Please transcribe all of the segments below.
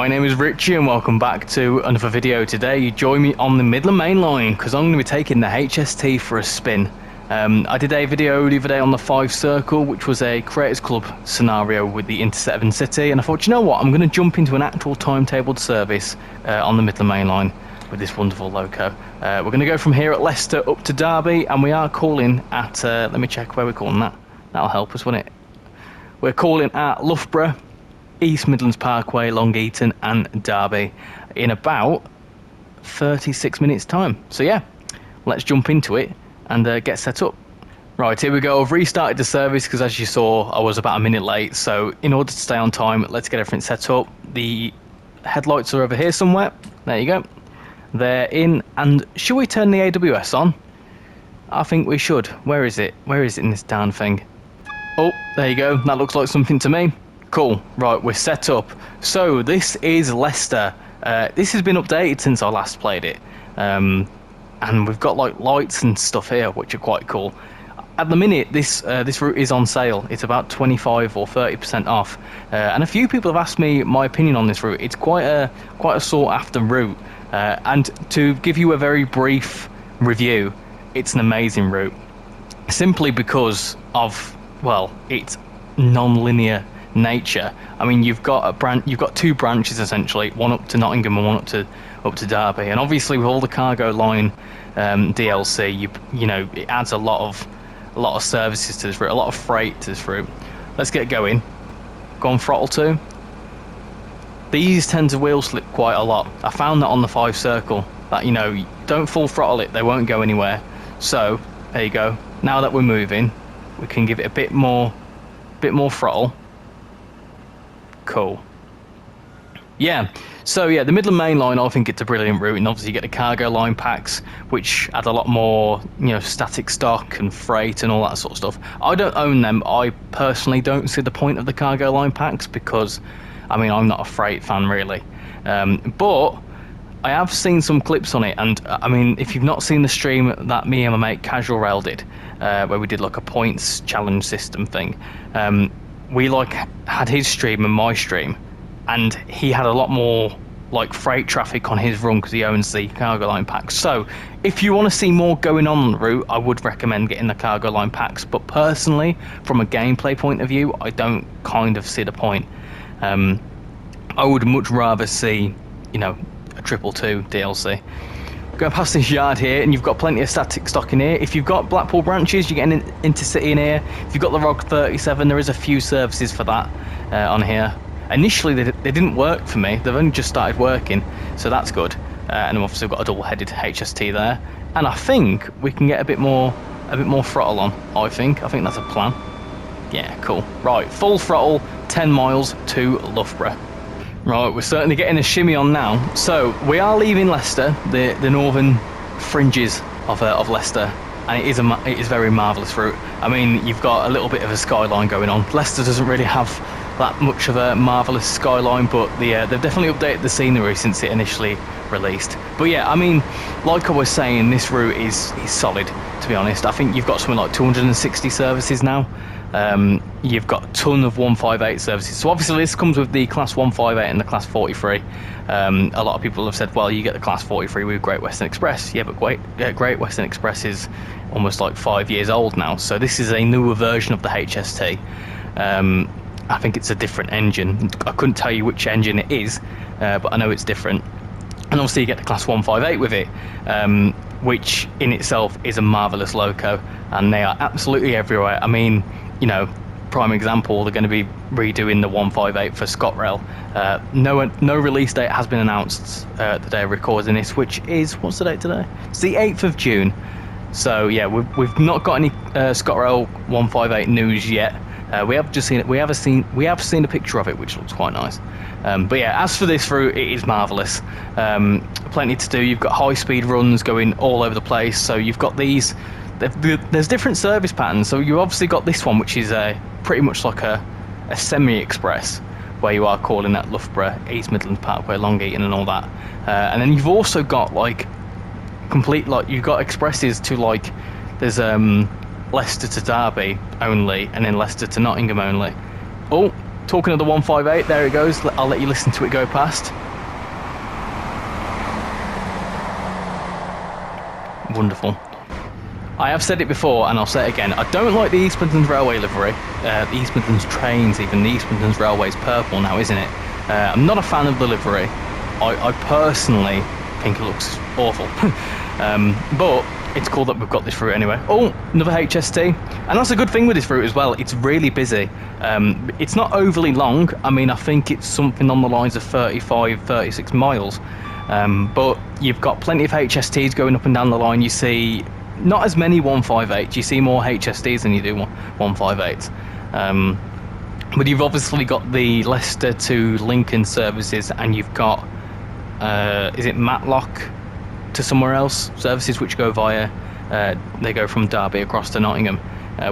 My name is Richie and welcome back to another video. Today you join me on the Midland Mainline because I'm going to be taking the HST for a spin. I did a video the other day on the 5 Circle, which was a Creators Club scenario with the Inter7 City, and I thought, you know what, I'm going to jump into an actual timetabled service on the Midland Mainline with this wonderful loco. We're going to go from here at Leicester up to Derby, and we are calling at, let me check where we're calling that. That'll help us, won't it? We're calling at Loughborough, East Midlands Parkway, Long Eaton and Derby in about 36 minutes time. So yeah, let's jump into it and get set up. Right, here we go. I've restarted the service because, as you saw, I was about a minute late. So in order to stay on time, let's get everything set up. The headlights are over here somewhere. There you go. They're in. And should we turn the AWS on? I think we should. Where is it? Where is it in this darn thing? Oh, there you go. That looks like something to me. Cool. Right, we're set up. So this is Leicester. This has been updated since I last played it. And we've got like lights and stuff here, which are quite cool. At the minute, this route is on sale. It's about 25 or 30% off. And a few people have asked me my opinion on this route. It's quite a sought after route. And to give you a very brief review, it's an amazing route. Simply because of, well, its non-linear nature. I mean, you've got two branches essentially, one up to Nottingham and one up to Derby, and obviously with all the cargo line DLC, you know, it adds a lot of services to this route, a lot of freight to this route. Let's get going. Go on throttle 2. These tend to wheel slip quite a lot. I found that on the 5 Circle, that, you know, don't full throttle it, they won't go anywhere. So there you go. Now that we're moving, we can give it a bit more throttle. Cool. Yeah, so yeah, the Midland Mainline, I think it's a brilliant route, and obviously you get the cargo line packs, which add a lot more, you know, static stock and freight and all that sort of stuff. I don't own them. I personally don't see the point of the cargo line packs because, I mean, I'm not a freight fan really. But I have seen some clips on it, and I mean, if you've not seen the stream that me and my mate HST did, where we did like a points challenge system thing, we like had his stream and my stream, and he had a lot more like freight traffic on his run because he owns the cargo line packs. So if you want to see more going on the route, I would recommend getting the cargo line packs. But personally, from a gameplay point of view, I don't kind of see the point. I would much rather see, you know, a 222 DLC. Going past this yard here, and you've got plenty of static stock in here. If you've got Blackpool branches, you're getting intercity in here. If you've got the ROG 37, there is a few services for that on here. Initially, they didn't work for me. They've only just started working, so that's good. And I've obviously got a double-headed HST there. And I think we can get a bit more throttle on. I think that's a plan. Yeah, cool. Right, full throttle, 10 miles to Loughborough. Right, we're certainly getting a shimmy on now. So we are leaving Leicester, the northern fringes of Leicester, and it is very marvellous route. I mean, you've got a little bit of a skyline going on. Leicester doesn't really have that much of a marvellous skyline, but they've definitely updated the scenery since it initially released. But yeah, I mean, like I was saying, this route is solid, to be honest. I think you've got something like 260 services now. You've got a ton of 158 services. So obviously this comes with the class 158 and the class 43. A lot of people have said, well, you get the class 43 with Great Western Express. Yeah, but Great Western Express is almost like 5 years old now. So this is a newer version of the HST. I think it's a different engine. I couldn't tell you which engine it is, but I know it's different. And obviously you get the class 158 with it, which in itself is a marvellous loco, and they are absolutely everywhere. I mean, you know, prime example, they're going to be redoing the 158 for ScotRail. No release date has been announced the day of recording this, which is, what's the date today? It's the 8th of June. So yeah, we've not got any ScotRail 158 news yet. We have just seen it. We have seen a picture of it, which looks quite nice. But yeah, as for this route, it is marvellous. Plenty to do. You've got high-speed runs going all over the place. So you've got these. There's different service patterns. So you obviously got this one, which is pretty much like a semi-express, where you are calling at Loughborough, East Midlands Parkway, Long Eaton, and all that. And then you've also got like you've got expresses to like there's Leicester to Derby only, and then Leicester to Nottingham only. Oh, Talking of the 158, there it goes. I'll let you listen to it go past. Wonderful. I have said it before and I'll say it again. I don't like the East Midlands Railway livery. The East Midlands trains, even the East Midlands Railway's purple now, isn't it? I'm not a fan of the livery. I personally think it looks awful. But it's cool that we've got this route anyway. Oh, another HST. And that's a good thing with this route as well. It's really busy. It's not overly long. I mean, I think it's something on the lines of 35, 36 miles. But you've got plenty of HSTs going up and down the line. You see not as many 158s. You see more HSTs than you do 158s. But you've obviously got the Leicester to Lincoln services, and you've got, is it Matlock to somewhere else services, which go via, they go from Derby across to Nottingham,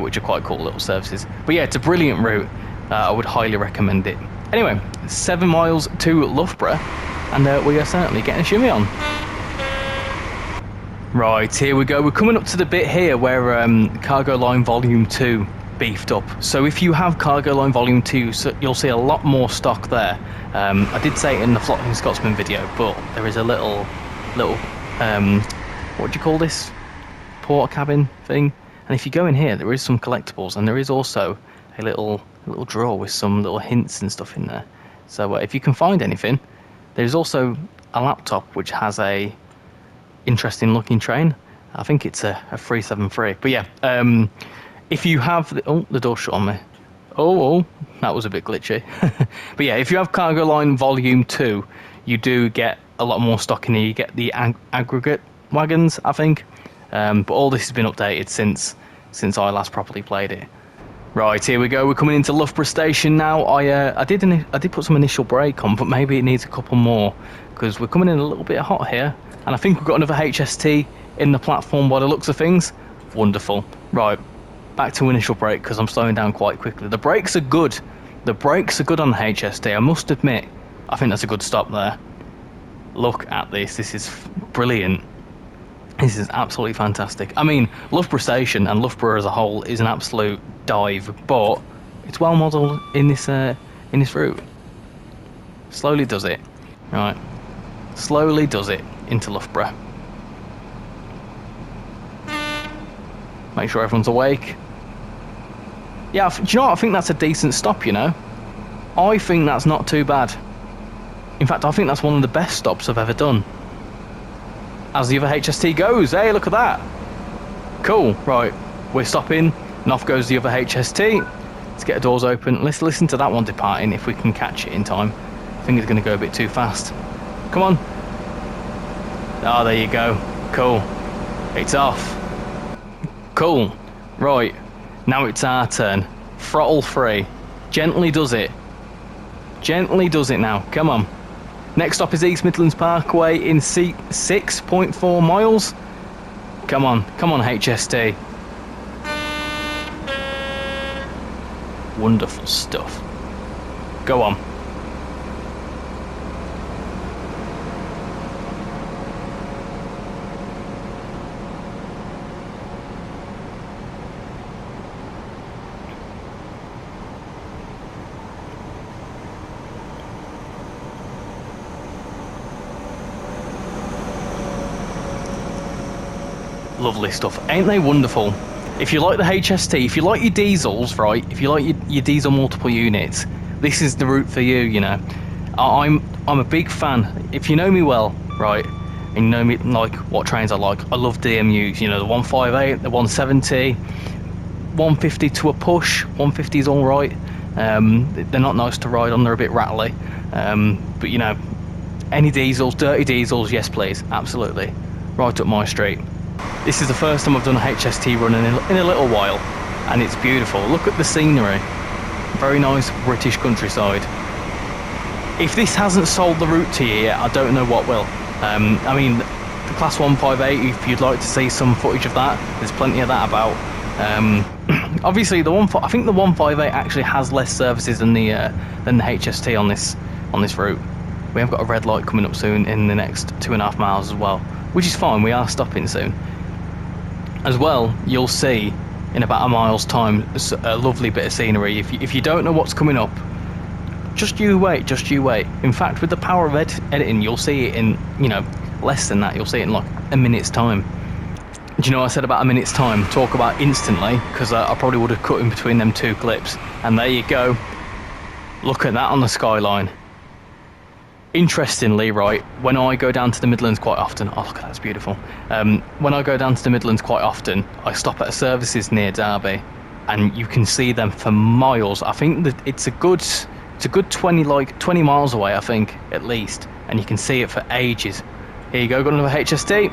which are quite cool little services. But yeah, it's a brilliant route. I would highly recommend it. Anyway, 7 miles to Loughborough, and we are certainly getting a shimmy on. Right, here we go. We're coming up to the bit here where Cargo Line Volume 2 beefed up. So if you have Cargo Line Volume 2, so you'll see a lot more stock there. I did say it in the Floating Scotsman video, but there is a little what do you call this? Porter cabin thing. And if you go in here, there is some collectibles, and there is also a little drawer with some little hints and stuff in there. So if you can find anything, there's also a laptop which has a interesting looking train. I think it's a 373. But yeah, if you have the door shut on me. Oh, that was a bit glitchy. But yeah, if you have Cargo Line Volume 2, you do get a lot more stock in here. You get the aggregate wagons, I think. But all this has been updated since I last properly played it. Right, here we go. We're coming into Loughborough station now. I did put some initial brake on, but maybe it needs a couple more because we're coming in a little bit hot here. And I think we've got another HST in the platform by the looks of things. Wonderful. Right, back to initial brake because I'm slowing down quite quickly. The brakes are good. The brakes are good on the HST, I must admit. I think that's a good stop there. Look at this. This is brilliant. This is absolutely fantastic. I mean, Loughborough station and Loughborough as a whole is an absolute dive, but it's well modelled in this route. Slowly does it. Right. Slowly does it into Loughborough. Make sure everyone's awake. Yeah, do you know what? I think that's a decent stop, you know. I think that's not too bad. In fact, I think that's one of the best stops I've ever done. As the other HST goes. Hey, look at that. Cool. Right, we're stopping, and off goes the other HST. Let's get the doors open. Let's listen to that one departing if we can catch it in time. I think it's going to go a bit too fast. Come on. Oh, there you go. Cool. It's off. Cool. Right. Now it's our turn. Throttle free. Gently does it. Gently does it now. Come on. Next stop is East Midlands Parkway in 6.4 miles. Come on. Come on, HST. Wonderful stuff. Go on. Lovely stuff. Ain't they wonderful? If you like the HST, if you like your diesels, right, if you like your diesel multiple units, this is the route for you, you know. I'm a big fan. If you know me well, right, and you know me like what trains I like, I love DMUs, you know, the 158, the 170, 150 to a push. 150 is all right. They're not nice to ride on, they're a bit rattly. But you know, any diesels, dirty diesels, yes please, absolutely. Right up my street. This is the first time I've done a HST run in a little while, and it's beautiful. Look at the scenery. Very nice British countryside. If this hasn't sold the route to you yet, I don't know what will. I mean, the Class 158, if you'd like to see some footage of that, there's plenty of that about. Obviously, I think the 158 actually has less services than the HST on this route. We have got a red light coming up soon in the next 2.5 miles as well, which is fine. We are stopping soon. As well, you'll see in about a mile's time a lovely bit of scenery. If you don't know what's coming up, Just you wait, just you wait. In fact, with the power of editing, you'll see it in, you know, less than that. You'll see it in like a minute's time. Do you know what I said about a minute's time? Talk about instantly, because I probably would have cut in between them two clips. And there you go. Look at that on the skyline. Interestingly, right, when I go down to the Midlands quite often, oh look, that's beautiful. When I go down to the Midlands quite often, I stop at services near Derby, and you can see them for miles. I think that it's a good 20 miles away, I think, at least, and you can see it for ages. Here you go, got another HST.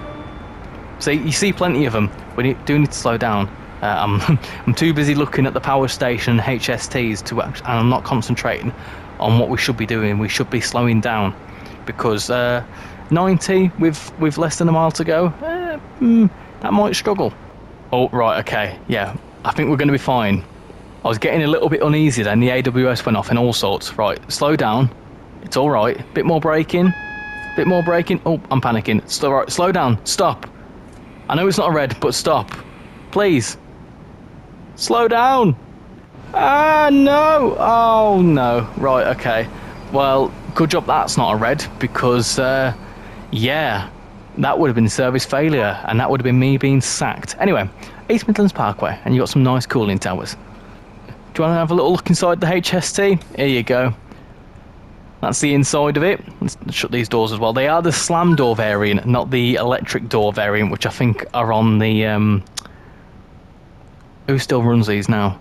See, you see plenty of them. We do need to slow down. I'm too busy looking at the power station and HSTs and I'm not concentrating on what we should be doing. We should be slowing down, because 90 with less than a mile to go, that might struggle. Oh right, okay, yeah, I think we're going to be fine. I was getting a little bit uneasy then. The AWS went off and all sorts. Right, slow down. It's all right. Bit more braking. Bit more braking. Oh, I'm panicking. Slow down. Stop. I know it's not a red, but stop, please. Slow down. Ah, no. Oh, no. Right, okay. Well, good job that's not a red, because, yeah, that would have been service failure, and that would have been me being sacked. Anyway, East Midlands Parkway, and you got some nice cooling towers. Do you want to have a little look inside the HST? Here you go. That's the inside of it. Let's shut these doors as well. They are the slam door variant, not the electric door variant, which I think are on the... Who still runs these now?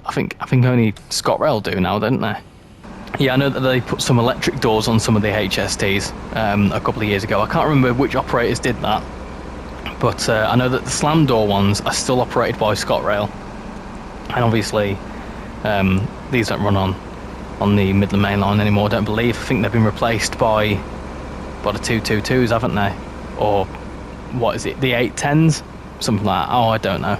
I think only ScotRail do now, don't they? Yeah, I know that they put some electric doors on some of the HSTs a couple of years ago. I can't remember which operators did that, but I know that the slam door ones are still operated by ScotRail, and obviously these don't run on the Midland Mainline anymore, I don't believe. I think they've been replaced by the 222s, haven't they? Or what is it, the 810s? Something like that. Oh, I don't know.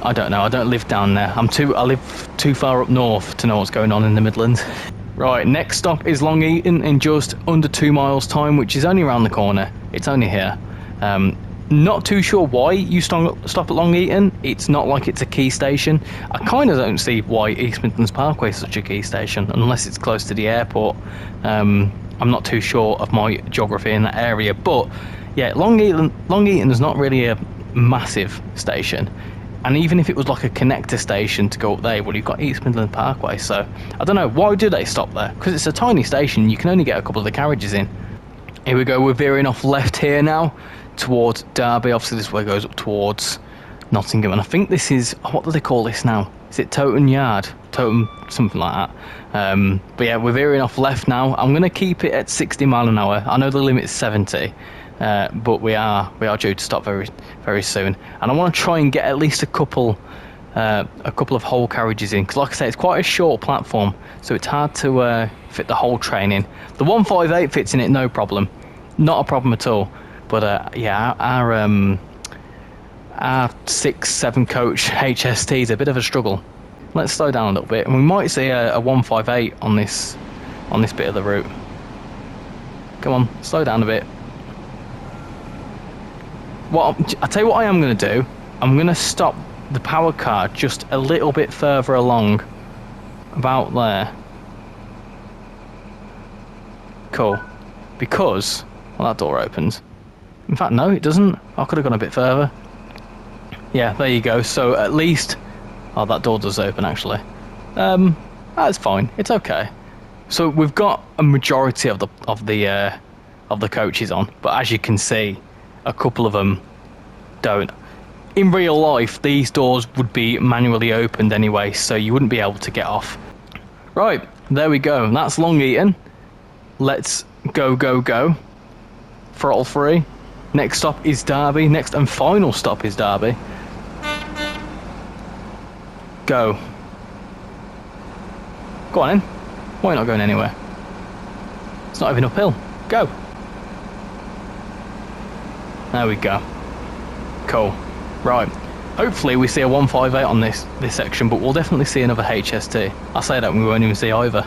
I don't live down there. I live too far up north to know what's going on in the Midlands. Right, next stop is Long Eaton in just under 2 miles time, which is only around the corner. It's only here. Not too sure why you stop at Long Eaton. It's not like it's a key station. I kind of don't see why East Midlands Parkway is such a key station, unless it's close to the airport. I'm not too sure of my geography in that area, but yeah, Long Eaton is not really a massive station. And even if it was like a connector station to go up there, well, you've got East Midland Parkway, so I don't know, why do they stop there? Because it's a tiny station, you can only get a couple of the carriages in. Here we go, we're veering off left here now, towards Derby. Obviously this way goes up towards Nottingham, and I think this is, what do they call this now? Is it Toton Yard? Toton, something like that. But yeah, we're veering off left now. I'm going to keep it at 60 mile an hour. I know the limit is 70. But we are due to stop very, very soon, and I want to try and get at least a couple of whole carriages in, because like I say, it's quite a short platform, so it's hard to fit the whole train in. The 158 fits in it, no problem, not a problem at all. But yeah, our 6-7 coach HST is a bit of a struggle. Let's slow down a little bit, and we might see a 158 on this bit of the route. Come on, slow down a bit. Well, I'll tell you what I am going to do. I'm going to stop the power car just a little bit further along. About there. Cool. Because... well, that door opens. In fact, no, it doesn't. I could have gone a bit further. Yeah, there you go. So at least... oh, that door does open, actually. That's fine. It's okay. So we've got a majority of the coaches on. But as you can see... a couple of them don't. In real life, these doors would be manually opened anyway, so you wouldn't be able to get off. Right, there we go. That's Long Eaton. Let's go. Throttle free. Next stop is Derby. Next and final stop is Derby. Go. Go on in. Why not going anywhere? It's not even uphill. Go. There we go. Cool. Right. Hopefully we see a 158 on this section, but we'll definitely see another HST. I say that and we won't even see either.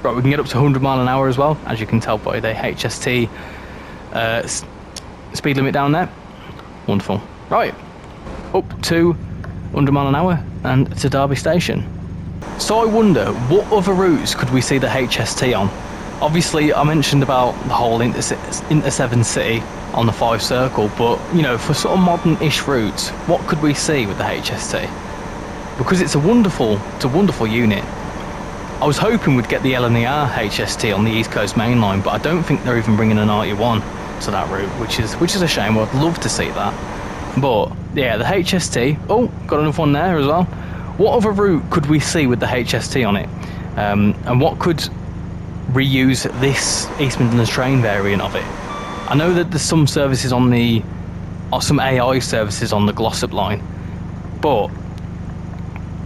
Right, we can get up to 100 mile an hour as well, as you can tell by the HST speed limit down there. Wonderful. Right. Up to 100 mile an hour and to Derby Station. So I wonder, what other routes could we see the HST on? Obviously, I mentioned about the whole Inter-7 City on the 5 Circle, but, you know, for sort of modern-ish routes, what could we see with the HST? Because it's a wonderful unit. I was hoping we'd get the L&ER HST on the East Coast Main Line, but I don't think they're even bringing an 91 to that route, which is a shame. I'd love to see that. But, yeah, the HST... Oh, got another one there as well. What other route could we see with the HST on it? And what could reuse this East Midlands train variant of it? I know that there's some services on the... or some AI services on the Glossop line. But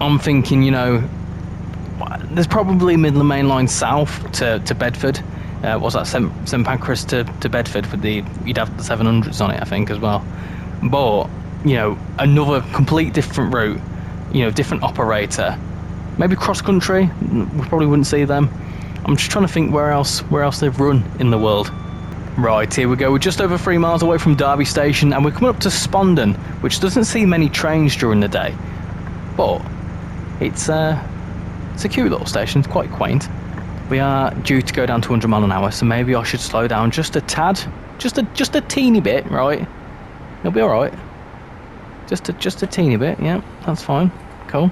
I'm thinking, you know... there's probably Midland Mainline south to Bedford. Was that St Pancras to Bedford with the... you'd have the 700s on it, I think, as well. But, you know, another complete different route. You know, different operator, maybe cross country. We probably wouldn't see them. I'm just trying to think where else they've run in the world. Right, here we go. We're just over 3 miles away from Derby Station, and we're coming up to Spondon, which doesn't see many trains during the day, but it's a cute little station. It's quite quaint. We are due to go down to 100 mile an hour, so maybe I should slow down just a tad, just a teeny bit. Right, it'll be all right. Just a teeny bit, yeah, that's fine. Cool.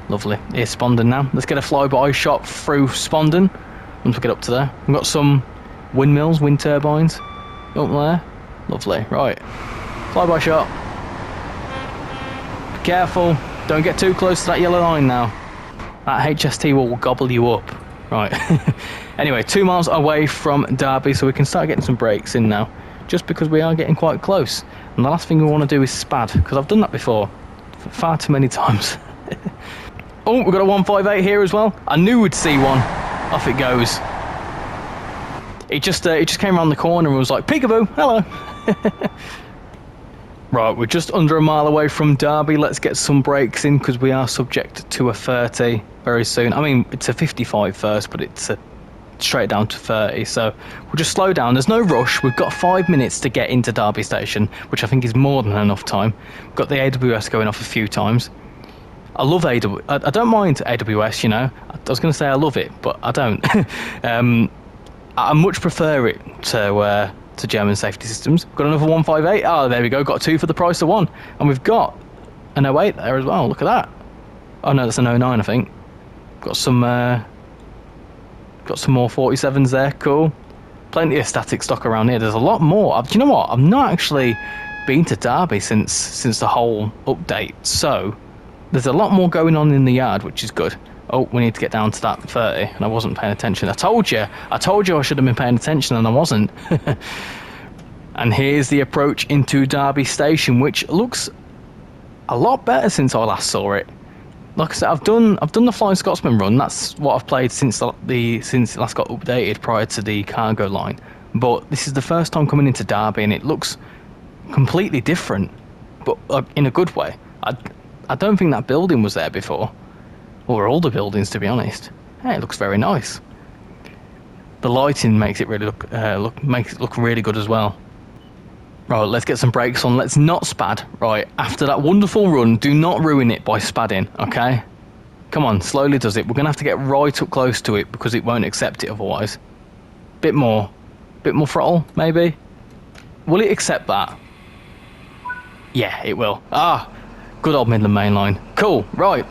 Lovely. Here's Spondon now. Let's get a flyby shot through Spondon once we get up to there. We've got some windmills, wind turbines up there. Lovely. Right. Flyby shot. Be careful. Don't get too close to that yellow line now. That HST will gobble you up. Right. Anyway, 2 miles away from Derby, so we can start getting some brakes in now, just because we are getting quite close. And the last thing we want to do is spad, because I've done that before far too many times. Oh, we've got a 158 here as well. I knew we'd see one. Off it goes. It just came around the corner and was like, peekaboo, hello. Right, we're just under a mile away from Derby. Let's get some brakes in, because we are subject to a 30 very soon. I mean, it's a 55 first, but it's a straight down to 30, so we'll just slow down. There's no rush. We've got 5 minutes to get into Derby Station, which I think is more than enough time. We've got the AWS going off a few times. I love AWS. I don't mind AWS, you know. I was going to say I love it, but I don't. I much prefer it to German safety systems. Got another 158. Oh, there we go. Got 2 for the price of 1, and we've got an 08 there as well. Look at that. Oh no, that's an 09, I think. Got some more 47s there. Cool. Plenty of static stock around here. There's a lot more. Do you know what? I've not actually been to Derby since the whole update, so there's a lot more going on in the yard, which is good. Oh, we need to get down to that 30, and I wasn't paying attention. I told you I should have been paying attention, and I wasn't. And here's the approach into Derby Station, which looks a lot better since I last saw it. Like I said, I've done the Flying Scotsman run. That's what I've played since it last got updated prior to the cargo line. But this is the first time coming into Derby, and it looks completely different, but in a good way. I don't think that building was there before, or all the buildings, to be honest. Hey, it looks very nice. The lighting makes it really look really good as well. Right, let's get some brakes on. Let's not spad. Right, after that wonderful run, do not ruin it by spadding, okay? Come on, slowly does it. We're going to have to get right up close to it, because it won't accept it otherwise. Bit more throttle, maybe? Will it accept that? Yeah, it will. Ah, good old Midland Mainline. Cool, right.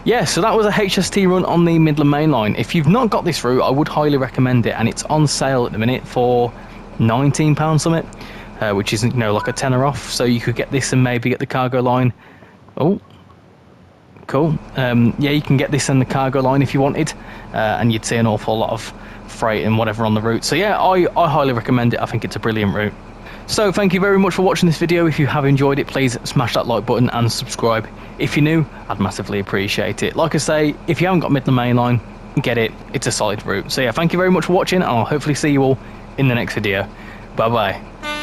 Yeah, so that was a HST run on the Midland Mainline. If you've not got this route, I would highly recommend it, and it's on sale at the minute for £19 something. Which is, you know, like a tenner off, so you could get this and maybe get the cargo line. Oh, cool. Yeah, you can get this and the cargo line if you wanted, and you'd see an awful lot of freight and whatever on the route. So yeah, I highly recommend it. I think it's a brilliant route. So thank you very much for watching this video. If you have enjoyed it, please smash that like button and subscribe. If you're new, I'd massively appreciate it. Like I say, if you haven't got Midland Mainline, get it. It's a solid route. So yeah, thank you very much for watching, and I'll hopefully see you all in the next video. Bye bye.